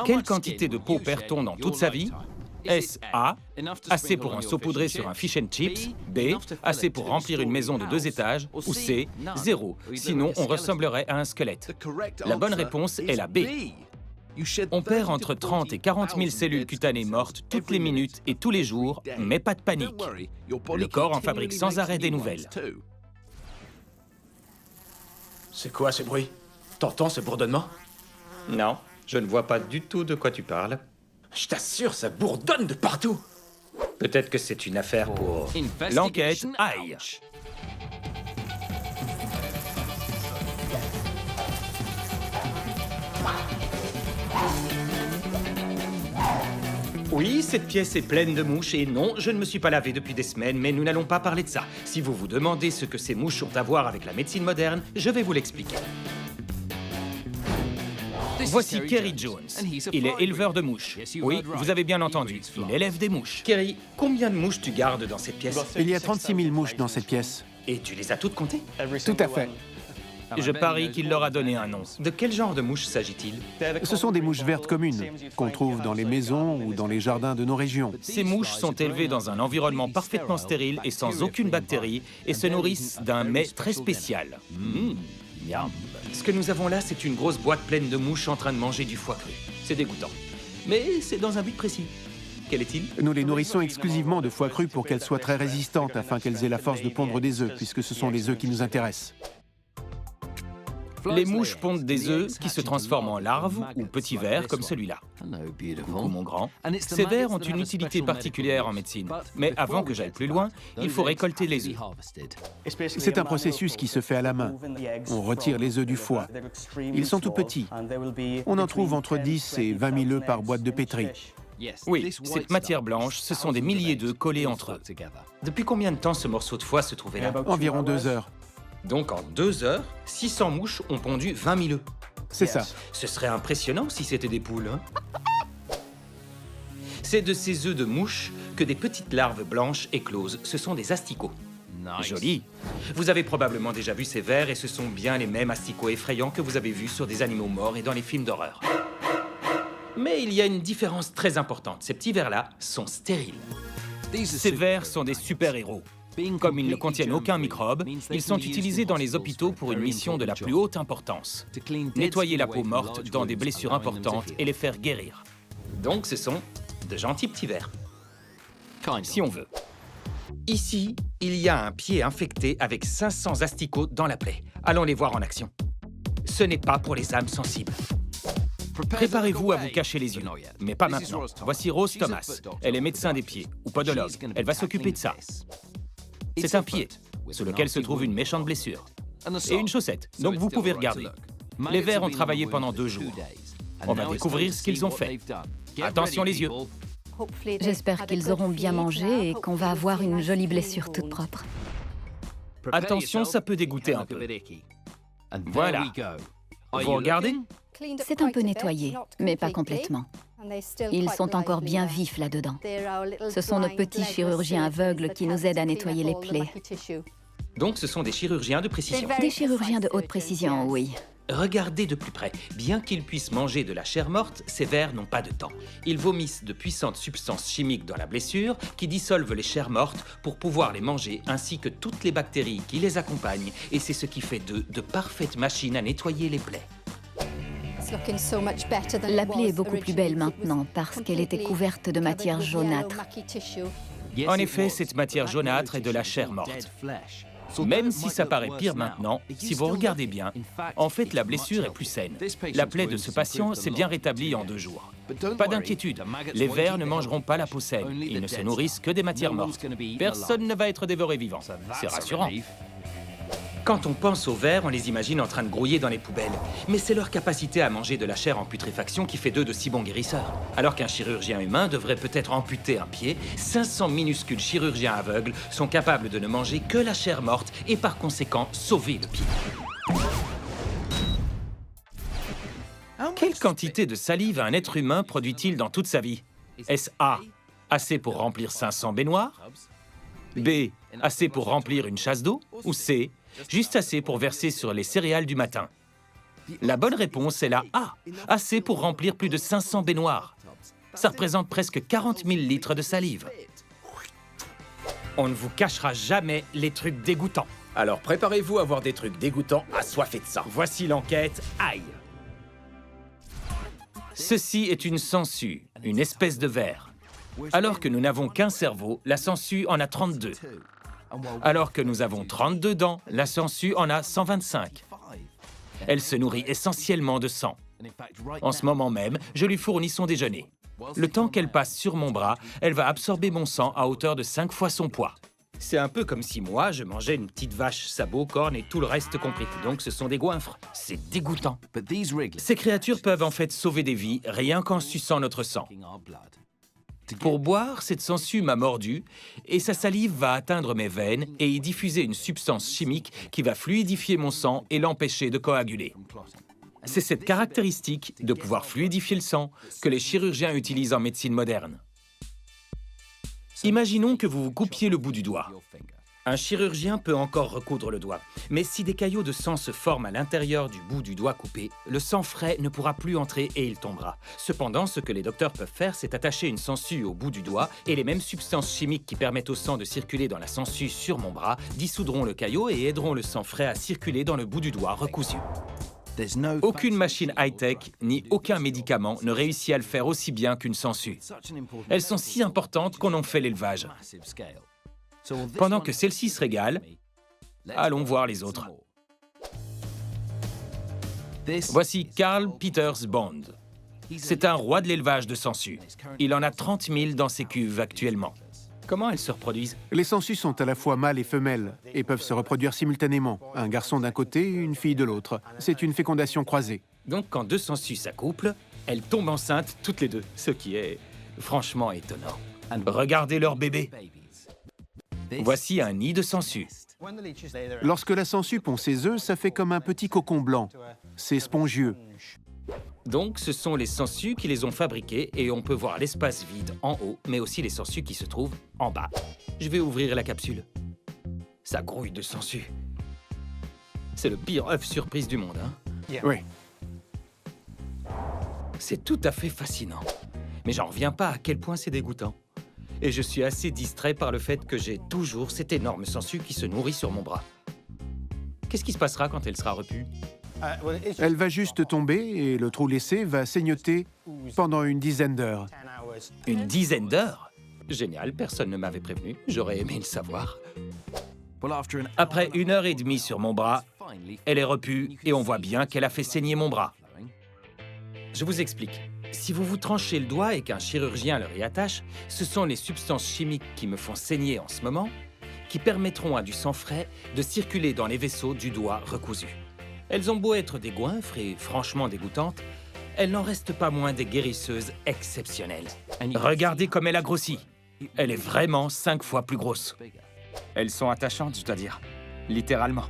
Quelle quantité de peau perd-on dans toute sa vie? Est-ce A, assez pour en saupoudrer sur un fish and chips, B, assez pour remplir une maison de 2 étages, ou C, 0, sinon on ressemblerait à un squelette? La bonne réponse est la B. On perd entre 30 et 40 000 cellules cutanées mortes toutes les minutes et tous les jours, mais pas de panique. Le corps en fabrique sans arrêt des nouvelles. C'est quoi ce bruit? T'entends ce bourdonnement? Non, je ne vois pas du tout de quoi tu parles. Je t'assure, ça bourdonne de partout. Peut-être que c'est une affaire pour l'enquête aïe. Oui, cette pièce est pleine de mouches et non, je ne me suis pas lavé depuis des semaines, mais nous n'allons pas parler de ça. Si vous vous demandez ce que ces mouches ont à voir avec la médecine moderne, je vais vous l'expliquer. Voici Kerry Jones. Il est éleveur de mouches. Oui, vous avez bien entendu, il élève des mouches. Kerry, combien de mouches tu gardes dans cette pièce? Il y a 36 000 mouches dans cette pièce. Et tu les as toutes comptées? Tout à fait. Je parie qu'il leur a donné un nom. De quel genre de mouches s'agit-il? Ce sont des mouches vertes communes, qu'on trouve dans les maisons ou dans les jardins de nos régions. Ces mouches sont élevées dans un environnement parfaitement stérile et sans aucune bactérie et se nourrissent d'un mets très spécial. Miam. Ce que nous avons là, c'est une grosse boîte pleine de mouches en train de manger du foie cru. C'est dégoûtant. Mais c'est dans un but précis. Quel est-il? Nous les nourrissons exclusivement de foie cru pour qu'elles soient très résistantes afin qu'elles aient la force de pondre des œufs, puisque ce sont les œufs qui nous intéressent. Les mouches pondent des œufs qui se transforment en larves ou petits vers comme celui-là. Coucou mon grand. Ces vers ont une utilité particulière en médecine. Mais avant que j'aille plus loin, il faut récolter les œufs. C'est un processus qui se fait à la main. On retire les œufs du foie. Ils sont tout petits. On en trouve entre 10 et 20 000 œufs par boîte de pétri. Oui, cette matière blanche, ce sont des milliers d'œufs collés entre eux. Depuis combien de temps ce morceau de foie se trouvait là? Environ 2 heures. Donc en 2 heures, 600 mouches ont pondu 20 000 œufs. C'est ça. Ce serait impressionnant si c'était des poules, hein? C'est de ces œufs de mouches que des petites larves blanches éclosent. Ce sont des asticots. Joli. Vous avez probablement déjà vu ces vers et ce sont bien les mêmes asticots effrayants que vous avez vus sur des animaux morts et dans les films d'horreur. Mais il y a une différence très importante. Ces petits vers-là sont stériles. Ces vers sont des super-héros. Comme ils ne contiennent aucun microbe, ils sont utilisés dans les hôpitaux pour une mission de la plus haute importance. Nettoyer la peau morte dans des blessures importantes et les faire guérir. Donc ce sont de gentils petits vers. Si on veut. Ici, il y a un pied infecté avec 500 asticots dans la plaie. Allons les voir en action. Ce n'est pas pour les âmes sensibles. Préparez-vous à vous cacher les yeux, mais pas maintenant. Voici Rose Thomas. Elle est médecin des pieds, ou podologue. Elle va s'occuper de ça. C'est un pied, sous lequel se trouve une méchante blessure. Et une chaussette, donc vous pouvez regarder. Les vers ont travaillé pendant 2 jours. On va découvrir ce qu'ils ont fait. Attention les yeux. J'espère qu'ils auront bien mangé et qu'on va avoir une jolie blessure toute propre. Attention, ça peut dégoûter un peu. Voilà. Vous regardez? C'est un peu nettoyé, mais pas complètement. Ils sont encore bien vifs là-dedans. Ce sont nos petits chirurgiens aveugles qui nous aident à nettoyer les plaies. Donc ce sont des chirurgiens de précision. Des chirurgiens de haute précision, oui. Regardez de plus près. Bien qu'ils puissent manger de la chair morte, ces vers n'ont pas de dents. Ils vomissent de puissantes substances chimiques dans la blessure qui dissolvent les chairs mortes pour pouvoir les manger, ainsi que toutes les bactéries qui les accompagnent. Et c'est ce qui fait d'eux de parfaites machines à nettoyer les plaies. La plaie est beaucoup plus belle maintenant parce qu'elle était couverte de matière jaunâtre. En effet, cette matière jaunâtre est de la chair morte. Même si ça paraît pire maintenant, si vous regardez bien, en fait la blessure est plus saine. La plaie de ce patient s'est bien rétablie en 2 jours. Pas d'inquiétude, les vers ne mangeront pas la peau saine. Ils ne se nourrissent que des matières mortes. Personne ne va être dévoré vivant. C'est rassurant. Quand on pense aux vers, on les imagine en train de grouiller dans les poubelles. Mais c'est leur capacité à manger de la chair en putréfaction qui fait d'eux de si bons guérisseurs. Alors qu'un chirurgien humain devrait peut-être amputer un pied, 500 minuscules chirurgiens aveugles sont capables de ne manger que la chair morte et par conséquent sauver le pied. Quelle quantité de salive un être humain produit-il dans toute sa vie? Est-ce A, assez pour remplir 500 baignoires? B, assez pour remplir une chasse d'eau? Ou C, juste assez pour verser sur les céréales du matin? La bonne réponse est la A, assez pour remplir plus de 500 baignoires. Ça représente presque 40 000 litres de salive. On ne vous cachera jamais les trucs dégoûtants. Alors préparez-vous à voir des trucs dégoûtants assoiffés de sang. Voici l'enquête. Aïe! Ceci est une sangsue, une espèce de ver. Alors que nous n'avons qu'un cerveau, la sangsue en a 32. Alors que nous avons 32 dents, la sangsue en a 125. Elle se nourrit essentiellement de sang. En ce moment même, je lui fournis son déjeuner. Le temps qu'elle passe sur mon bras, elle va absorber mon sang à hauteur de 5 fois son poids. C'est un peu comme si moi, je mangeais une petite vache, sabot, cornes et tout le reste compris. Donc ce sont des goinfres. C'est dégoûtant. Ces créatures peuvent en fait sauver des vies rien qu'en suçant notre sang. Pour boire, cette sangsue m'a mordu et sa salive va atteindre mes veines et y diffuser une substance chimique qui va fluidifier mon sang et l'empêcher de coaguler. C'est cette caractéristique de pouvoir fluidifier le sang que les chirurgiens utilisent en médecine moderne. Imaginons que vous vous coupiez le bout du doigt. Un chirurgien peut encore recoudre le doigt, mais si des caillots de sang se forment à l'intérieur du bout du doigt coupé, le sang frais ne pourra plus entrer et il tombera. Cependant, ce que les docteurs peuvent faire, c'est attacher une sangsue au bout du doigt et les mêmes substances chimiques qui permettent au sang de circuler dans la sangsue sur mon bras dissoudront le caillot et aideront le sang frais à circuler dans le bout du doigt recousu. Aucune machine high-tech ni aucun médicament ne réussit à le faire aussi bien qu'une sangsue. Elles sont si importantes qu'on en fait l'élevage. Pendant que celle-ci se régale, allons voir les autres. Voici Carl Peters Bond. C'est un roi de l'élevage de sangsues. Il en a 30 000 dans ses cuves actuellement. Comment elles se reproduisent? Les sangsues sont à la fois mâles et femelles et peuvent se reproduire simultanément. Un garçon d'un côté et une fille de l'autre. C'est une fécondation croisée. Donc quand deux sangsues s'accouplent, elles tombent enceintes toutes les deux, ce qui est franchement étonnant. Regardez leur bébé. Voici un nid de sangsue. Lorsque la sangsue pond ses œufs, ça fait comme un petit cocon blanc. C'est spongieux. Donc, ce sont les sangsues qui les ont fabriquées et on peut voir l'espace vide en haut, mais aussi les sangsues qui se trouvent en bas. Je vais ouvrir la capsule. Ça grouille de sangsues. C'est le pire œuf surprise du monde, hein? Oui. C'est tout à fait fascinant. Mais j'en reviens pas à quel point c'est dégoûtant. Et je suis assez distrait par le fait que j'ai toujours cette énorme sangsue qui se nourrit sur mon bras. Qu'est-ce qui se passera quand elle sera repue? Elle va juste tomber et le trou laissé va saignoter pendant une dizaine d'heures. Une dizaine d'heures? Génial, personne ne m'avait prévenu. J'aurais aimé le savoir. Après 1h30 sur mon bras, elle est repue et on voit bien qu'elle a fait saigner mon bras. Je vous explique. Si vous vous tranchez le doigt et qu'un chirurgien le réattache, ce sont les substances chimiques qui me font saigner en ce moment qui permettront à du sang frais de circuler dans les vaisseaux du doigt recousu. Elles ont beau être des goinfres et franchement dégoûtantes, elles n'en restent pas moins des guérisseuses exceptionnelles. Regardez comme elle a grossi. Elle est vraiment 5 fois plus grosse. Elles sont attachantes, je dois dire. Littéralement.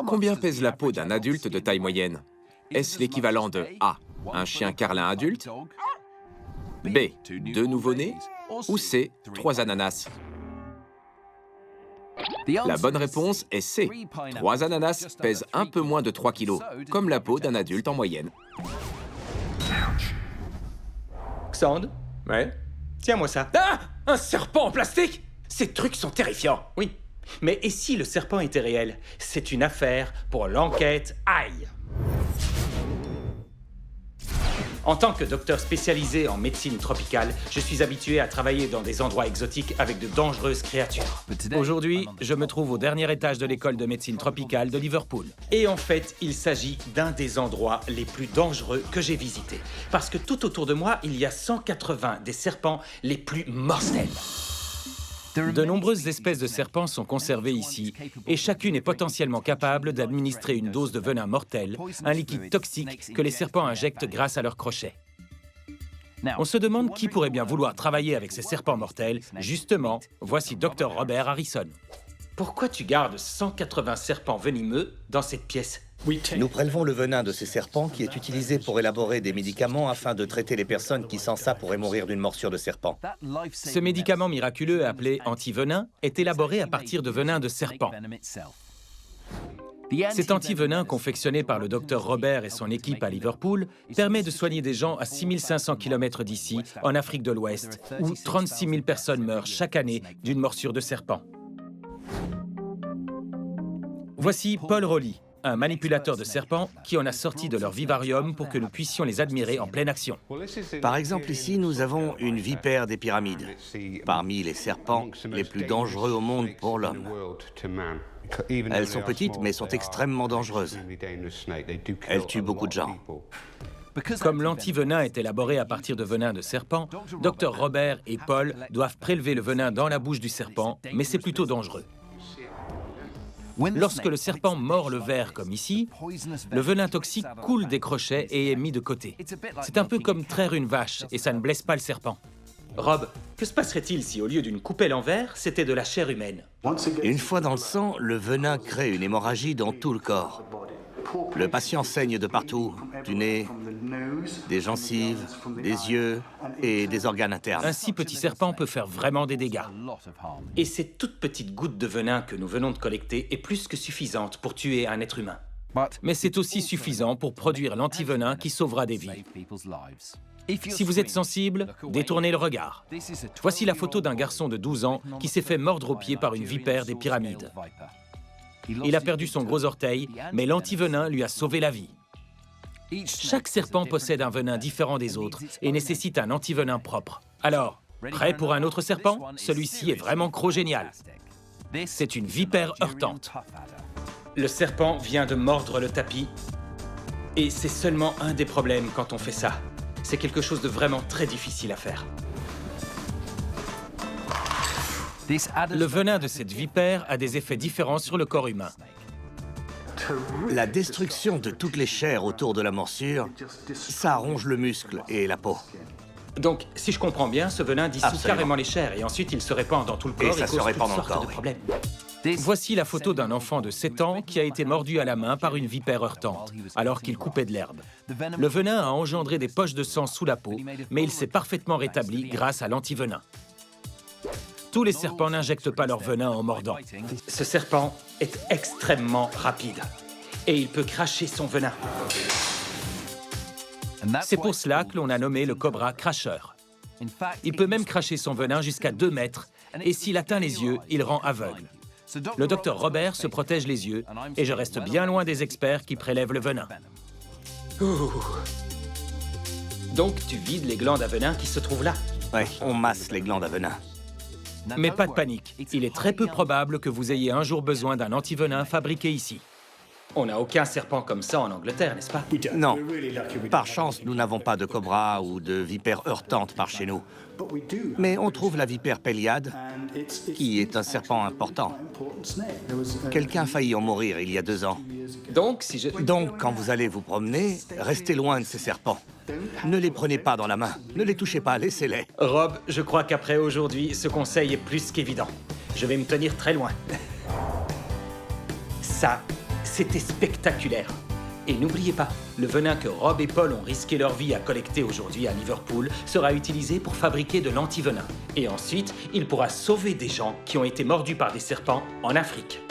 Combien pèse la peau d'un adulte de taille moyenne? Est-ce l'équivalent de A, un chien carlin adulte, B, 2 nouveau-nés, ou C, 3 ananas? La bonne réponse est C. 3 ananas pèsent un peu moins de 3 kilos, comme la peau d'un adulte en moyenne. Xand? Ouais? Tiens-moi ça. Ah! Un serpent en plastique? Ces trucs sont terrifiants. Oui. Mais et si le serpent était réel? C'est une affaire pour l'enquête Aïe. En tant que docteur spécialisé en médecine tropicale, je suis habitué à travailler dans des endroits exotiques avec de dangereuses créatures. Aujourd'hui, je me trouve au dernier étage de l'école de médecine tropicale de Liverpool. Et en fait, il s'agit d'un des endroits les plus dangereux que j'ai visités. Parce que tout autour de moi, il y a 180 des serpents les plus mortels. De nombreuses espèces de serpents sont conservées ici, et chacune est potentiellement capable d'administrer une dose de venin mortel, un liquide toxique que les serpents injectent grâce à leurs crochets. On se demande qui pourrait bien vouloir travailler avec ces serpents mortels. Justement, voici Dr Robert Harrison. Pourquoi tu gardes 180 serpents venimeux dans cette pièce? Nous prélevons le venin de ces serpents qui est utilisé pour élaborer des médicaments afin de traiter les personnes qui sans ça pourraient mourir d'une morsure de serpent. Ce médicament miraculeux appelé antivenin est élaboré à partir de venin de serpent. Cet antivenin confectionné par le docteur Robert et son équipe à Liverpool permet de soigner des gens à 6500 km d'ici, en Afrique de l'Ouest, où 36 000 personnes meurent chaque année d'une morsure de serpent. Voici Paul Rowley, un manipulateur de serpents qui en a sorti de leur vivarium pour que nous puissions les admirer en pleine action. Par exemple, ici, nous avons une vipère des pyramides, parmi les serpents les plus dangereux au monde pour l'homme. Elles sont petites, mais sont extrêmement dangereuses. Elles tuent beaucoup de gens. Comme l'antivenin est élaboré à partir de venin de serpent, Dr Robert et Paul doivent prélever le venin dans la bouche du serpent, mais c'est plutôt dangereux. Lorsque le serpent mord le verre, comme ici, le venin toxique coule des crochets et est mis de côté. C'est un peu comme traire une vache, et ça ne blesse pas le serpent. Rob, que se passerait-il si, au lieu d'une coupelle en verre, c'était de la chair humaine? Une fois dans le sang, le venin crée une hémorragie dans tout le corps. Le patient saigne de partout, du nez, des gencives, des yeux et des organes internes. Un si petit serpent peut faire vraiment des dégâts. Et cette toute petite goutte de venin que nous venons de collecter est plus que suffisante pour tuer un être humain. Mais c'est aussi suffisant pour produire l'antivenin qui sauvera des vies. Si vous êtes sensible, détournez le regard. Voici la photo d'un garçon de 12 ans qui s'est fait mordre au pied par une vipère des pyramides. Il a perdu son gros orteil, mais l'antivenin lui a sauvé la vie. Chaque serpent possède un venin différent des autres et nécessite un antivenin propre. Alors, prêt pour un autre serpent? Celui-ci est vraiment génial. C'est une vipère heurtante. Le serpent vient de mordre le tapis. Et c'est seulement un des problèmes quand on fait ça. C'est quelque chose de vraiment très difficile à faire. Le venin de cette vipère a des effets différents sur le corps humain. La destruction de toutes les chairs autour de la morsure, ça ronge le muscle et la peau. Donc, si je comprends bien, ce venin dissout carrément les chairs et ensuite il se répand dans tout le corps et cause toutes sortes de problèmes. Voici la photo d'un enfant de 7 ans qui a été mordu à la main par une vipère heurtante, alors qu'il coupait de l'herbe. Le venin a engendré des poches de sang sous la peau, mais il s'est parfaitement rétabli grâce à l'antivenin. Tous les serpents n'injectent pas leur venin en mordant. Ce serpent est extrêmement rapide et il peut cracher son venin. C'est pour cela que l'on a nommé le cobra cracheur. Il peut même cracher son venin jusqu'à 2 mètres et s'il atteint les yeux, il rend aveugle. Le docteur Robert se protège les yeux et je reste bien loin des experts qui prélèvent le venin. Donc tu vides les glandes à venin qui se trouvent là? Oui, on masse les glandes à venin. Mais pas de panique, il est très peu probable que vous ayez un jour besoin d'un antivenin fabriqué ici. On n'a aucun serpent comme ça en Angleterre, n'est-ce pas? Non. Par chance, nous n'avons pas de cobra ou de vipère heurtante par chez nous. Mais on trouve la vipère Péliade, qui est un serpent important. Quelqu'un a failli en mourir il y a 2 ans. Donc, quand vous allez vous promener, restez loin de ces serpents. Ne les prenez pas dans la main. Ne les touchez pas, laissez-les. Rob, je crois qu'après aujourd'hui, ce conseil est plus qu'évident. Je vais me tenir très loin. Ça, c'était spectaculaire. Et n'oubliez pas, le venin que Rob et Paul ont risqué leur vie à collecter aujourd'hui à Liverpool sera utilisé pour fabriquer de l'antivenin. Et ensuite, il pourra sauver des gens qui ont été mordus par des serpents en Afrique.